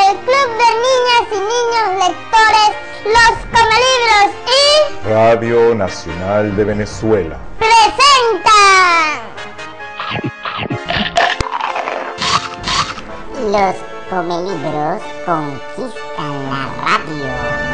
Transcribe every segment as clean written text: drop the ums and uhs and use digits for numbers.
el Club de Niñas y Niños Lectores, Los Comelibros y Radio Nacional de Venezuela presentan Los Comelibros conquistan la radio.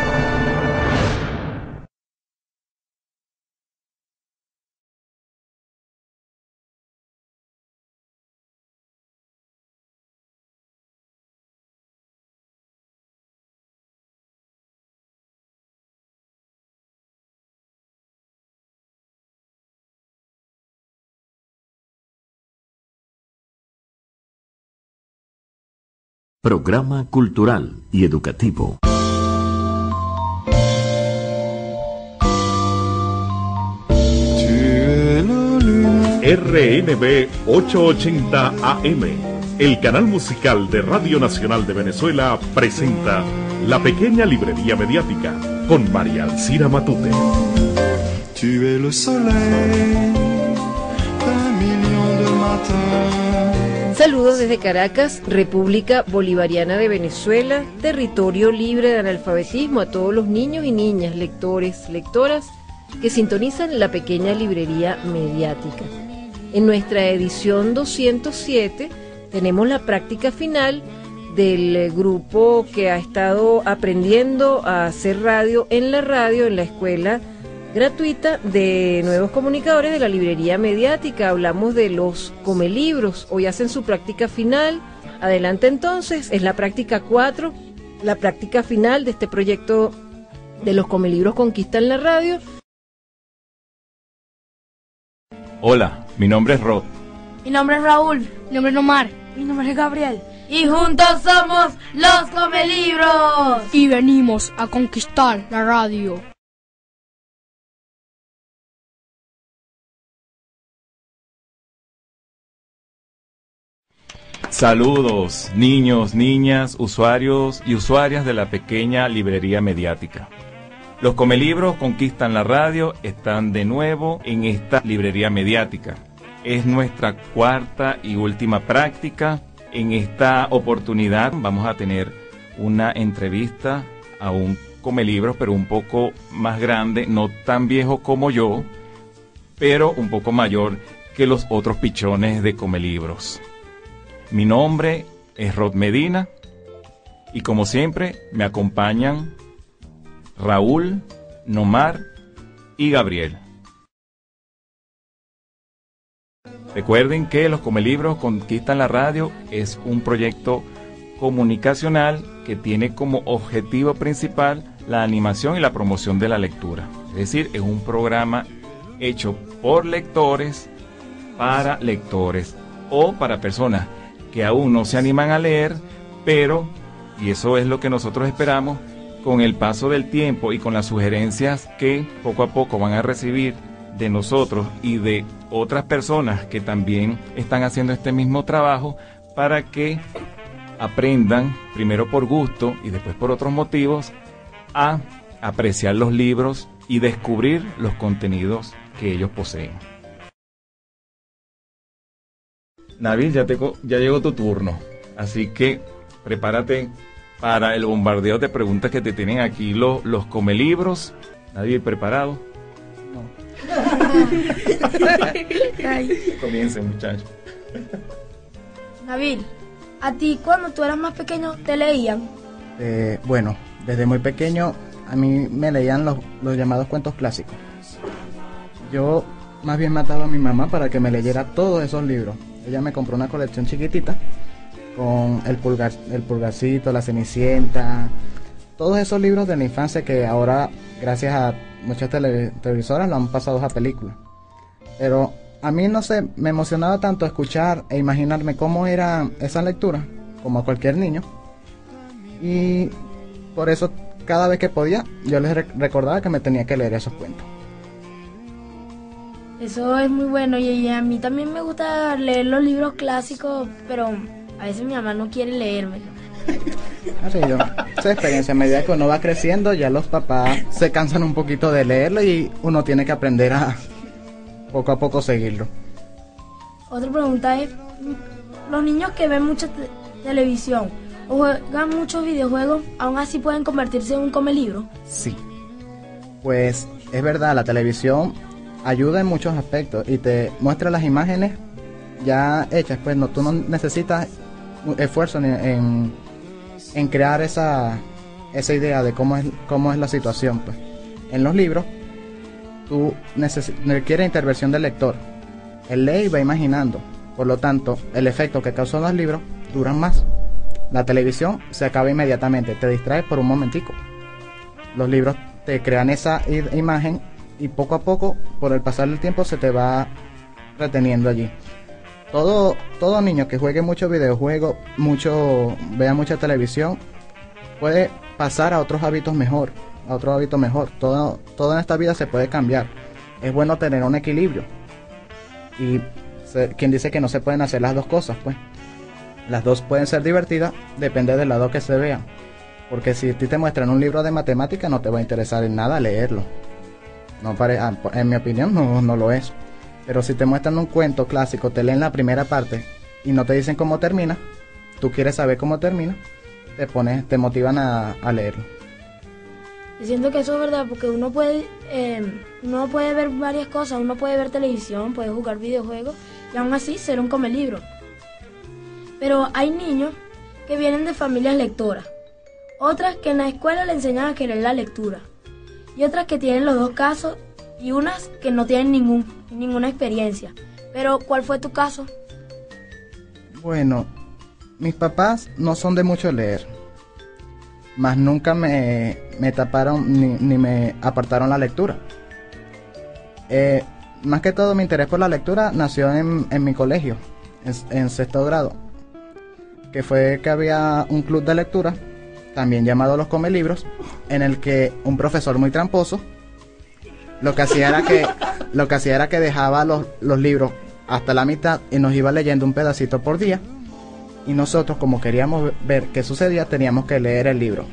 Programa cultural y educativo. RNB 880 AM, el canal musical de Radio Nacional de Venezuela, presenta La Pequeña Librería Mediática con María Alcira Matute. Tu es le soleil d'un million de matins. Saludos desde Caracas, República Bolivariana de Venezuela, territorio libre de analfabetismo, a todos los niños y niñas, lectores, lectoras que sintonizan la pequeña librería mediática. En nuestra edición 207 tenemos la práctica final del grupo que ha estado aprendiendo a hacer radio en la escuela gratuita de nuevos comunicadores de la librería mediática. Hablamos de los comelibros, hoy hacen su práctica final. Adelante entonces, es la práctica 4, la práctica final de este proyecto de los comelibros conquistan la radio. Hola, mi nombre es Rod. Mi nombre es Raúl. Mi nombre es Omar. Mi nombre es Gabriel. Y juntos somos los comelibros. Y venimos a conquistar la radio. Saludos, niños, niñas, usuarios y usuarias de la pequeña librería mediática. Los comelibros conquistan la radio están de nuevo en esta librería mediática. Es nuestra cuarta y última práctica. En esta oportunidad vamos a tener una entrevista a un comelibro, pero un poco más grande, no tan viejo como yo, pero un poco mayor que los otros pichones de comelibros. Mi nombre es Rod Medina y como siempre me acompañan Raúl, Nomar y Gabriel. Recuerden que Los Comelibros Conquistan la Radio es un proyecto comunicacional que tiene como objetivo principal la animación y la promoción de la lectura. Es decir, es un programa hecho por lectores para lectores o para personas que aún no se animan a leer, pero, y eso es lo que nosotros esperamos, con el paso del tiempo y con las sugerencias que poco a poco van a recibir de nosotros y de otras personas que también están haciendo este mismo trabajo, para que aprendan, primero por gusto y después por otros motivos, a apreciar los libros y descubrir los contenidos que ellos poseen. Nabil, ya llegó tu turno, así que prepárate para el bombardeo de preguntas que te tienen aquí los comelibros. Nabil, ¿preparado? No. Comiencen, muchachos. Nabil, ¿a ti cuando tú eras más pequeño te leían? Bueno, desde muy pequeño a mí me leían los llamados cuentos clásicos. Yo más bien mataba a mi mamá para que me leyera todos esos libros. Ella me compró una colección chiquitita con el Pulgarcito, la Cenicienta, todos esos libros de la infancia que ahora, gracias a muchas televisoras, lo han pasado a película. Pero a mí, no sé, me emocionaba tanto escuchar e imaginarme cómo era esa lectura, como a cualquier niño. Y por eso, cada vez que podía, yo les recordaba que me tenía que leer esos cuentos. Eso es muy bueno, y a mí también me gusta leer los libros clásicos, pero a veces mi mamá no quiere leérmelo. Así esa experiencia, a medida que uno va creciendo, ya los papás se cansan un poquito de leerlo y uno tiene que aprender a poco a poco seguirlo. Otra pregunta es, los niños que ven mucha televisión, o juegan muchos videojuegos, aún así pueden convertirse en un comelibro? Sí. Pues es verdad, la televisión ayuda en muchos aspectos y te muestra las imágenes ya hechas, pues no, tú no necesitas esfuerzo en crear esa idea de cómo es la situación, pues. En los libros, tú requiere intervención del lector. Él lee y va imaginando. Por lo tanto, el efecto que causan los libros duran más. La televisión se acaba inmediatamente, te distrae por un momentico. Los libros te crean esa imagen y poco a poco, por el pasar del tiempo, se te va reteniendo allí. Todo niño que juegue muchos videojuegos, vea mucha televisión, puede pasar a otros hábitos mejor. Todo en esta vida se puede cambiar. Es bueno tener un equilibrio. Y quien dice que no se pueden hacer las dos cosas, pues. Las dos pueden ser divertidas, depende del lado que se vean. Porque si a ti te muestran un libro de matemáticas, no te va a interesar en nada leerlo. En mi opinión, no lo es. Pero si te muestran un cuento clásico, te leen la primera parte y no te dicen cómo termina, tú quieres saber cómo termina, te motivan a leerlo. Y siento que eso es verdad, porque uno puede ver varias cosas, uno puede ver televisión, puede jugar videojuegos y aún así ser un comelibro. Pero hay niños que vienen de familias lectoras, otras que en la escuela le enseñan a querer la lectura, y otras que tienen los dos casos, y unas que no tienen ninguna experiencia. Pero, ¿cuál fue tu caso? Bueno, mis papás no son de mucho leer, mas nunca me taparon ni me apartaron la lectura. Más que todo, mi interés por la lectura nació en mi colegio, en sexto grado, que fue que había un club de lectura, también llamado Los Comelibros, en el que un profesor muy tramposo lo que hacía era que dejaba los libros hasta la mitad y nos iba leyendo un pedacito por día, y nosotros, como queríamos ver qué sucedía, teníamos que leer el libro.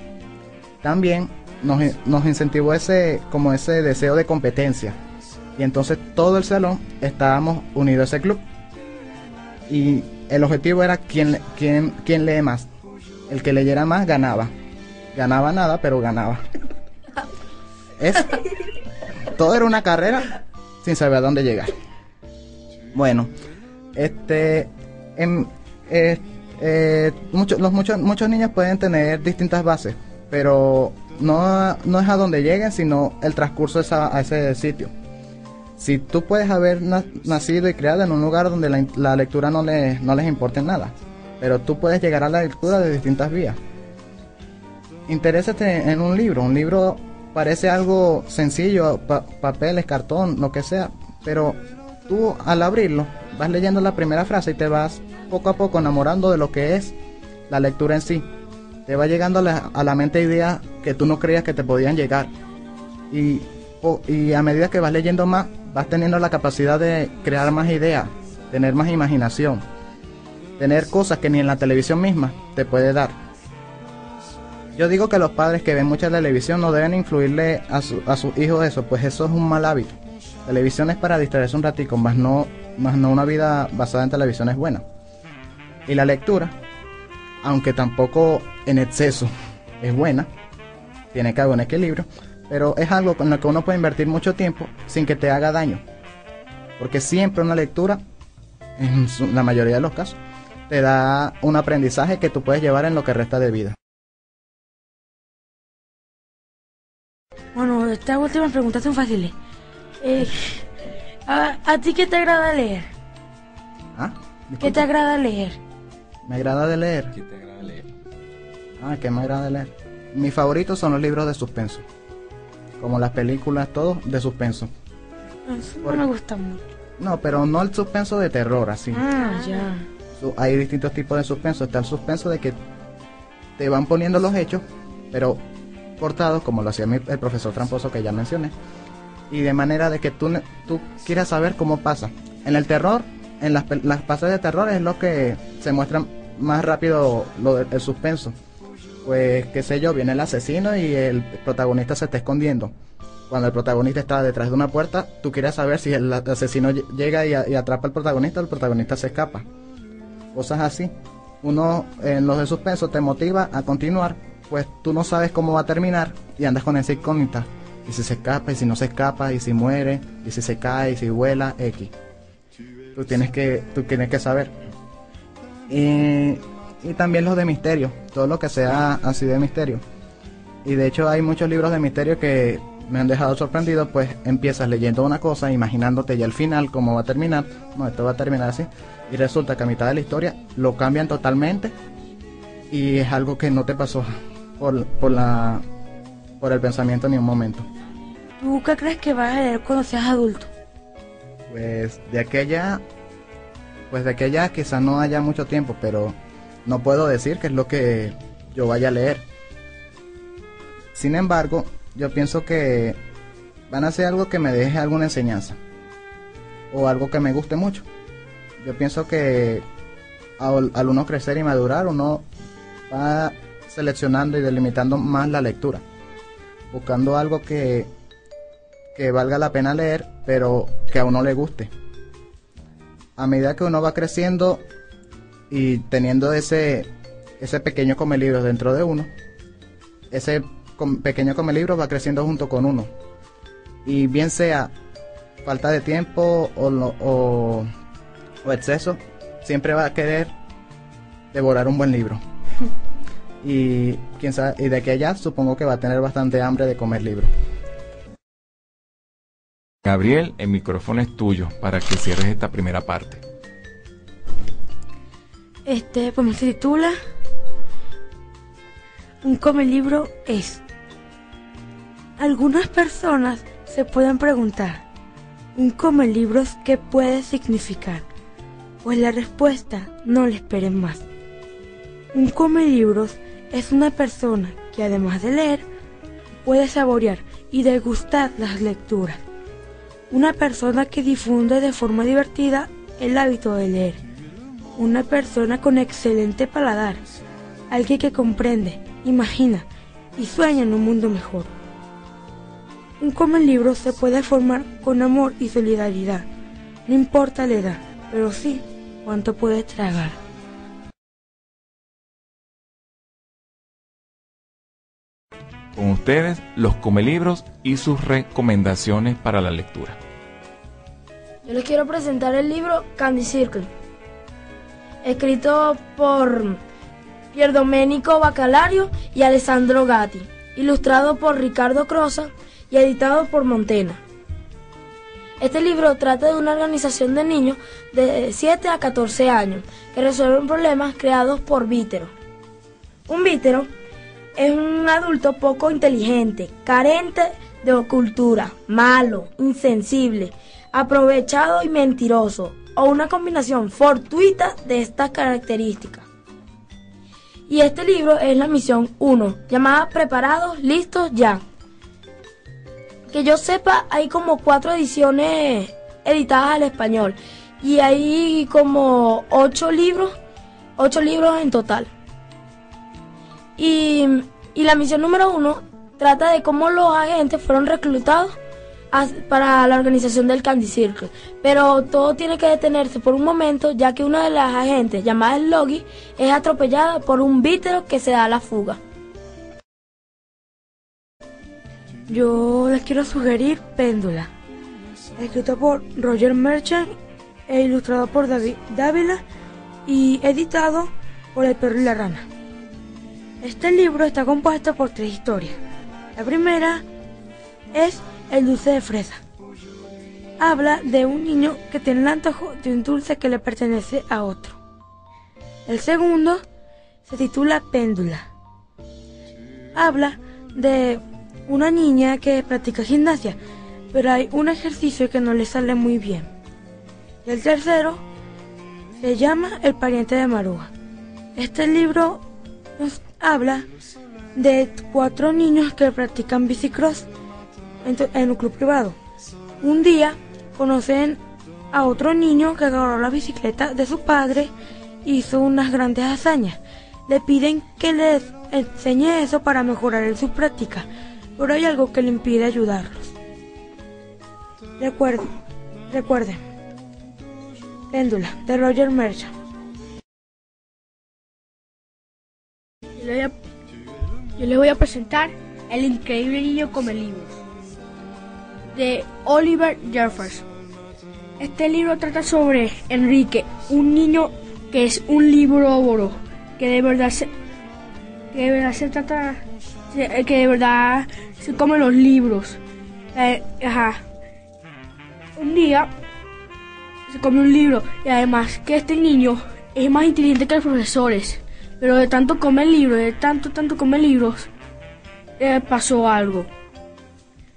También nos incentivó ese deseo de competencia, y entonces todo el salón estábamos unidos a ese club, y el objetivo era quién lee más. El que leyera más ganaba nada, pero ganaba. Todo era una carrera sin saber a dónde llegar. Bueno, muchos niños pueden tener distintas bases, pero no es a donde lleguen, sino el transcurso a ese sitio. Si tú puedes haber nacido y criado en un lugar donde la lectura no les importe nada, pero tú puedes llegar a la lectura de distintas vías. Interésate en un libro. Un libro parece algo sencillo, papeles, cartón, lo que sea, pero tú al abrirlo vas leyendo la primera frase y te vas poco a poco enamorando de lo que es la lectura en sí. Te va llegando a la mente ideas que tú no creías que te podían llegar, y a medida que vas leyendo más, vas teniendo la capacidad de crear más ideas, tener más imaginación, tener cosas que ni en la televisión misma te puede dar. Yo digo que los padres que ven mucha televisión no deben influirle a sus hijos eso, pues eso es un mal hábito. Televisión es para distraerse un ratico, más no una vida basada en televisión es buena. Y la lectura, aunque tampoco en exceso es buena, tiene que haber un equilibrio, pero es algo con lo que uno puede invertir mucho tiempo sin que te haga daño. Porque siempre una lectura, en la mayoría de los casos, te da un aprendizaje que tú puedes llevar en lo que resta de vida. Bueno, estas últimas preguntas son fáciles. ¿A ti qué te agrada leer? ¿Ah? ¿Qué te agrada leer? ¿Me agrada de leer? ¿Qué te agrada leer? ¿Qué me agrada de leer? Mis favoritos son los libros de suspenso. Como las películas, todo de suspenso. No me gusta mucho. No, pero no el suspenso de terror, así. Ya. Hay distintos tipos de suspenso. Está el suspenso de que te van poniendo los hechos, pero cortados, como lo hacía el profesor tramposo que ya mencioné, y de manera de que tú quieras saber cómo pasa. En el terror, en las pasajes de terror es lo que se muestra más rápido el suspenso. Pues, qué sé yo, viene el asesino y el protagonista se está escondiendo. Cuando el protagonista está detrás de una puerta, tú quieres saber si el asesino llega y atrapa al protagonista, o el protagonista se escapa. Cosas así. uno en los de suspenso te motiva a continuar, pues tú no sabes cómo va a terminar y andas con esa incógnita. Y si se escapa, y si no se escapa, y si muere, y si se cae, y si vuela, X. Tú tienes que saber. Y también los de misterio, todo lo que sea así de misterio. Y de hecho hay muchos libros de misterio que me han dejado sorprendido, pues empiezas leyendo una cosa, imaginándote ya el final, cómo va a terminar, no, esto va a terminar así, y resulta que a mitad de la historia lo cambian totalmente, y es algo que no te pasó por el pensamiento ni un momento. ¿Tú qué crees que vas a leer cuando seas adulto? Pues de aquí a allá quizás no haya mucho tiempo, pero no puedo decir qué es lo que yo vaya a leer. Sin embargo, yo pienso que van a ser algo que me deje alguna enseñanza o algo que me guste mucho. Yo pienso que al uno crecer y madurar, uno va seleccionando y delimitando más la lectura, buscando algo que valga la pena leer, pero que a uno le guste. A medida que uno va creciendo y teniendo ese pequeño comelibros dentro de uno, ese pequeño comelibros va creciendo junto con uno. Y bien sea falta de tiempo o exceso, siempre va a querer devorar un buen libro. Y quién sabe, y de aquí a allá supongo que va a tener bastante hambre de comer libros. Gabriel, el micrófono es tuyo para que cierres esta primera parte. Pues se titula Un comelibro es. Algunas personas se pueden preguntar, ¿un comelibros qué puede significar? Pues la respuesta no le esperen más. Un comelibros es una persona que además de leer, puede saborear y degustar las lecturas. Una persona que difunde de forma divertida el hábito de leer. Una persona con excelente paladar. Alguien que comprende, imagina y sueña en un mundo mejor. Un comelibros se puede formar con amor y solidaridad. No importa la edad, pero sí cuánto puede tragar. Con ustedes, los comelibros y sus recomendaciones para la lectura. Yo les quiero presentar el libro Candy Circle, escrito por Pierdomenico Bacalario y Alessandro Gatti, ilustrado por Ricardo Crosa y editado por Montena. Este libro trata de una organización de niños de 7 a 14 años que resuelven problemas creados por Vítero. Un Vítero es un adulto poco inteligente, carente de cultura, malo, insensible, aprovechado y mentiroso, o una combinación fortuita de estas características. Y este libro es la misión 1, llamada Preparados, Listos, Ya. Que yo sepa, hay como 4 ediciones editadas al español, y hay como 8 libros en total. Y la misión número 1 trata de cómo los agentes fueron reclutados para la organización del Candy Circle. Pero todo tiene que detenerse por un momento, ya que una de las agentes, llamada Logi, es atropellada por un Vítero que se da a la fuga. Yo les quiero sugerir Péndula, escrito por Roger Merchant e ilustrado por David Dávila y editado por El Perro y la Rana. Este libro está compuesto por 3 historias. La primera es El dulce de fresa. Habla de un niño que tiene el antojo de un dulce que le pertenece a otro. El segundo se titula Péndula. Habla de una niña que practica gimnasia, pero hay un ejercicio que no le sale muy bien. Y el tercero se llama El pariente de Maruja. Este libro nos habla de 4 niños que practican bicicross en un club privado. Un día conocen a otro niño que agarró la bicicleta de su padre e hizo unas grandes hazañas. Le piden que les enseñe eso para mejorar en sus prácticas, pero hay algo que le impide ayudarlos. Recuerden, Péndula, de Roger Merchant. Yo les voy a presentar El increíble niño come libros, de Oliver Jeffers. Este libro trata sobre Enrique, un niño que es un libróboro, que de verdad se come los libros. Un día se come un libro, y además que este niño es más inteligente que los profesores, pero de tanto comer libros, de tanto comer libros, pasó algo.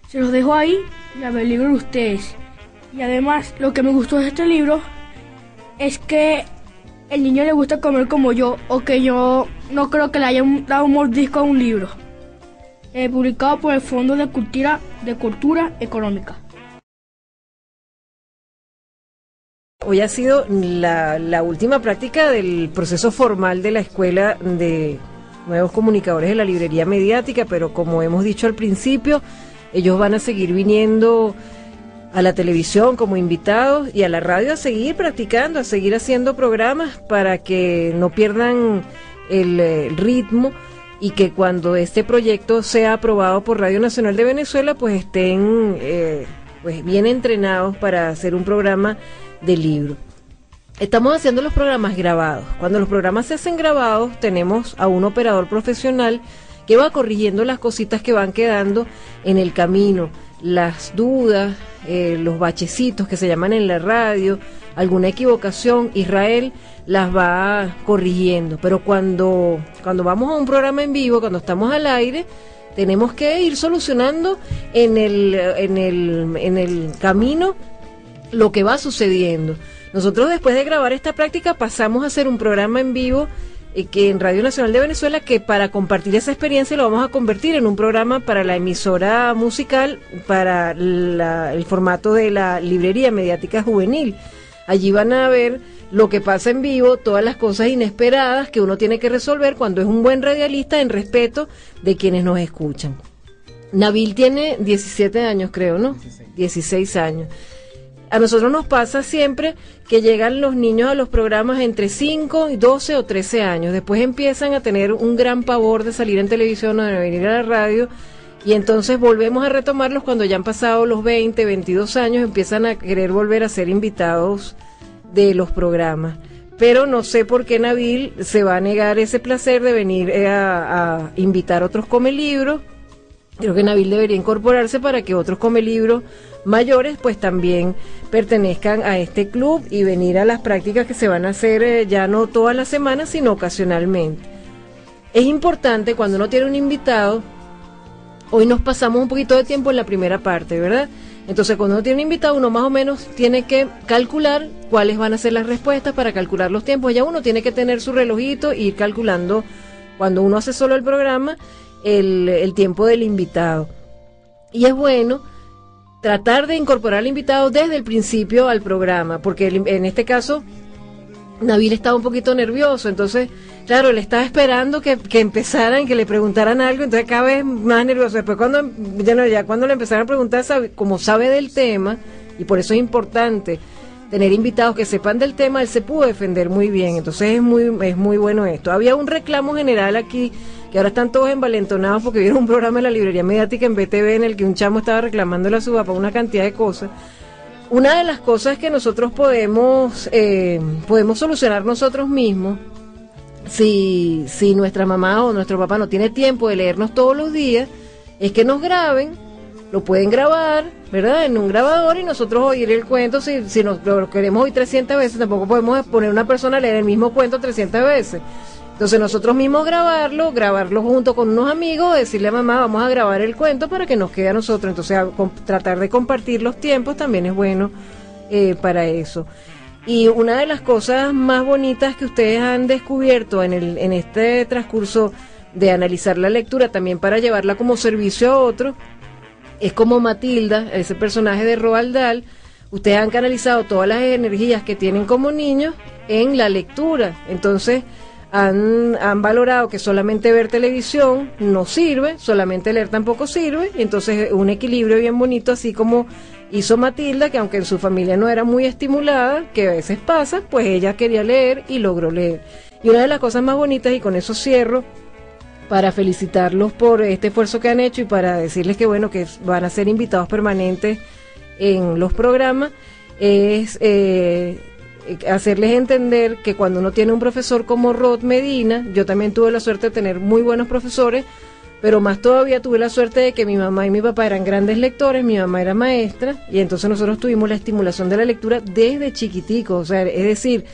Se los dejo ahí y averigüen ustedes. Y además, lo que me gustó de este libro es que el niño le gusta comer como yo, o que yo no creo que le haya dado un mordisco a un libro. Publicado por el Fondo de Cultura Económica. Hoy ha sido la última práctica del proceso formal de la Escuela de Nuevos Comunicadores de la Librería Mediática, pero como hemos dicho al principio, ellos van a seguir viniendo a la televisión como invitados y a la radio a seguir practicando, a seguir haciendo programas para que no pierdan el ritmo y que cuando este proyecto sea aprobado por Radio Nacional de Venezuela, pues estén pues bien entrenados para hacer un programa de libro. Estamos haciendo los programas grabados. Cuando los programas se hacen grabados, tenemos a un operador profesional que va corrigiendo las cositas que van quedando en el camino, las dudas, los bachecitos que se llaman en la radio, alguna equivocación, Israel las va corrigiendo. Pero cuando vamos a un programa en vivo, cuando estamos al aire, tenemos que ir solucionando en el camino lo que va sucediendo. Nosotros, después de grabar esta práctica, pasamos a hacer un programa en vivo que en Radio Nacional de Venezuela, que para compartir esa experiencia lo vamos a convertir en un programa para la emisora musical, para el formato de la librería mediática juvenil. Allí van a ver lo que pasa en vivo, todas las cosas inesperadas que uno tiene que resolver cuando es un buen radialista, en respeto de quienes nos escuchan. Nabil tiene 17 años, creo, ¿no? 16 años. A nosotros nos pasa siempre que llegan los niños a los programas entre 5, 12 o 13 años. Después empiezan a tener un gran pavor de salir en televisión o de venir a la radio, y entonces volvemos a retomarlos cuando ya han pasado los 20, 22 años, empiezan a querer volver a ser invitados de los programas. Pero no sé por qué Nabil se va a negar ese placer de venir a invitar a otros comelibros. Creo que Nabil debería incorporarse para que otros comelibros mayores pues también pertenezcan a este club y venir a las prácticas que se van a hacer ya no todas las semanas, sino ocasionalmente. Es importante cuando uno tiene un invitado. Hoy nos pasamos un poquito de tiempo en la primera parte, ¿verdad? Entonces, cuando uno tiene un invitado, uno más o menos tiene que calcular cuáles van a ser las respuestas para calcular los tiempos. Ya uno tiene que tener su relojito e ir calculando, cuando uno hace solo el programa, el tiempo del invitado. Y es bueno tratar de incorporar al invitado desde el principio al programa, porque en este caso Nabil estaba un poquito nervioso, entonces, claro, él estaba esperando que empezaran, que le preguntaran algo, entonces cada vez más nervioso. Después cuando le empezaron a preguntar, como sabe del tema, y por eso es importante tener invitados que sepan del tema, él se pudo defender muy bien, entonces es muy bueno esto. Había un reclamo general aquí, que ahora están todos envalentonados porque vieron un programa de la librería mediática en BTV en el que un chamo estaba reclamándole a su papá una cantidad de cosas. Una de las cosas que nosotros podemos solucionar nosotros mismos, si nuestra mamá o nuestro papá no tiene tiempo de leernos todos los días, es que nos graben, lo pueden grabar, ¿verdad?, en un grabador, y nosotros oír el cuento. Si nos lo queremos oír 300 veces, tampoco podemos poner a una persona a leer el mismo cuento 300 veces. Entonces nosotros mismos grabarlo junto con unos amigos, decirle a mamá, vamos a grabar el cuento para que nos quede a nosotros. Entonces tratar de compartir los tiempos también es bueno para eso. Y una de las cosas más bonitas que ustedes han descubierto en este transcurso de analizar la lectura, también para llevarla como servicio a otro, es como Matilda, ese personaje de Roald Dahl. Ustedes han canalizado todas las energías que tienen como niños en la lectura. Entonces han valorado que solamente ver televisión no sirve, solamente leer tampoco sirve. Entonces un equilibrio bien bonito, así como hizo Matilda, que aunque en su familia no era muy estimulada, que a veces pasa, pues ella quería leer y logró leer. Y una de las cosas más bonitas, y con eso cierro, para felicitarlos por este esfuerzo que han hecho y para decirles que bueno, que van a ser invitados permanentes en los programas, es hacerles entender que cuando uno tiene un profesor como Rod Medina, yo también tuve la suerte de tener muy buenos profesores, pero más todavía tuve la suerte de que mi mamá y mi papá eran grandes lectores, mi mamá era maestra, y entonces nosotros tuvimos la estimulación de la lectura desde chiquiticos. O sea, es decir,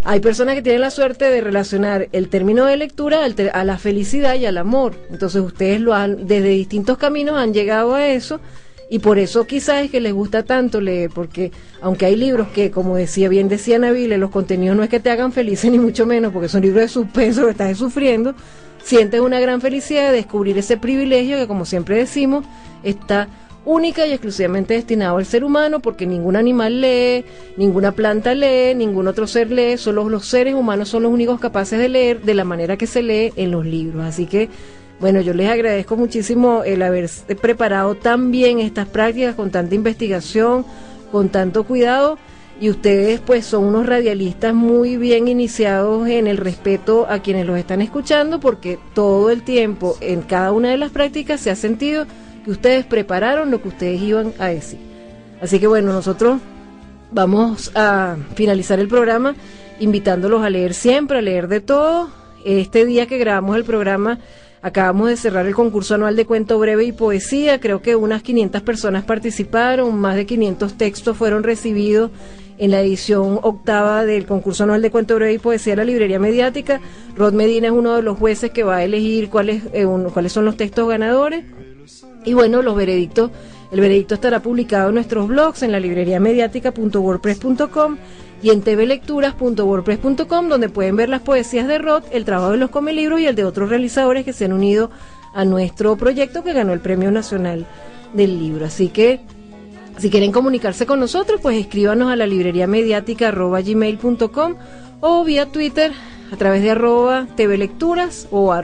hay personas que tienen la suerte de relacionar el término de lectura a la felicidad y al amor. Entonces ustedes desde distintos caminos han llegado a eso, y por eso quizás es que les gusta tanto leer, porque aunque hay libros que, como bien decía Nabile, los contenidos no es que te hagan felices ni mucho menos, porque son libros de suspenso que estás sufriendo, sientes una gran felicidad de descubrir ese privilegio que, como siempre decimos, está única y exclusivamente destinado al ser humano, porque ningún animal lee, ninguna planta lee, ningún otro ser lee, solo los seres humanos son los únicos capaces de leer de la manera que se lee en los libros. Así que, bueno, yo les agradezco muchísimo el haber preparado tan bien estas prácticas, con tanta investigación, con tanto cuidado, y ustedes pues son unos radialistas muy bien iniciados en el respeto a quienes los están escuchando, porque todo el tiempo en cada una de las prácticas se ha sentido que ustedes prepararon lo que ustedes iban a decir. Así que bueno, nosotros vamos a finalizar el programa invitándolos a leer siempre, a leer de todo. Este día que grabamos el programa, acabamos de cerrar el concurso anual de cuento breve y poesía. Creo que unas 500 personas participaron, más de 500 textos fueron recibidos en la edición octava del concurso anual de cuento breve y poesía de la Librería Mediática. Rod Medina es uno de los jueces que va a elegir cuáles son los textos ganadores. Y bueno, el veredicto estará publicado en nuestros blogs, en la libreriamediática.wordpress.com y en tvlecturas.wordpress.com, donde pueden ver las poesías de Rod, el trabajo de los comelibros y el de otros realizadores que se han unido a nuestro proyecto que ganó el Premio Nacional del Libro. Así que, si quieren comunicarse con nosotros, pues escríbanos a la libreriamediática@gmail.com o vía Twitter a través de @tvlecturas o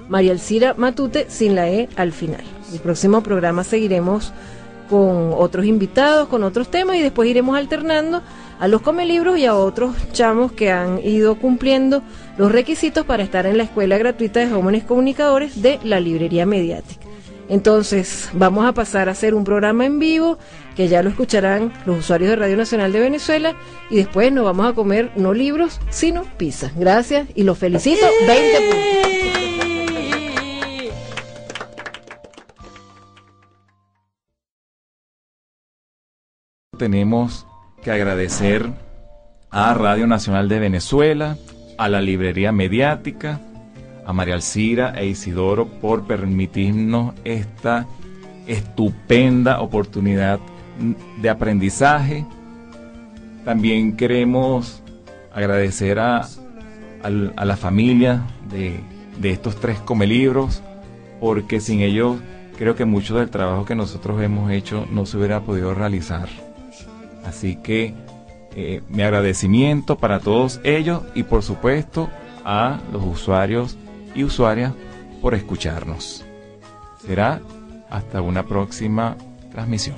@marialciramatute sin la E al final. El próximo programa seguiremos con otros invitados, con otros temas, y después iremos alternando a los comelibros y a otros chamos que han ido cumpliendo los requisitos para estar en la Escuela Gratuita de Jóvenes Comunicadores de la Librería Mediática. Entonces vamos a pasar a hacer un programa en vivo que ya lo escucharán los usuarios de Radio Nacional de Venezuela, y después nos vamos a comer no libros sino pizza. Gracias y los felicito. 20 puntos. Tenemos que agradecer a Radio Nacional de Venezuela, a la Librería Mediática, a María Alcira e Isidoro por permitirnos esta estupenda oportunidad de aprendizaje. También queremos agradecer a la familia de estos 3 comelibros, porque sin ellos creo que mucho del trabajo que nosotros hemos hecho no se hubiera podido realizar. Así que mi agradecimiento para todos ellos, y por supuesto a los usuarios y usuarias por escucharnos. Será hasta una próxima transmisión.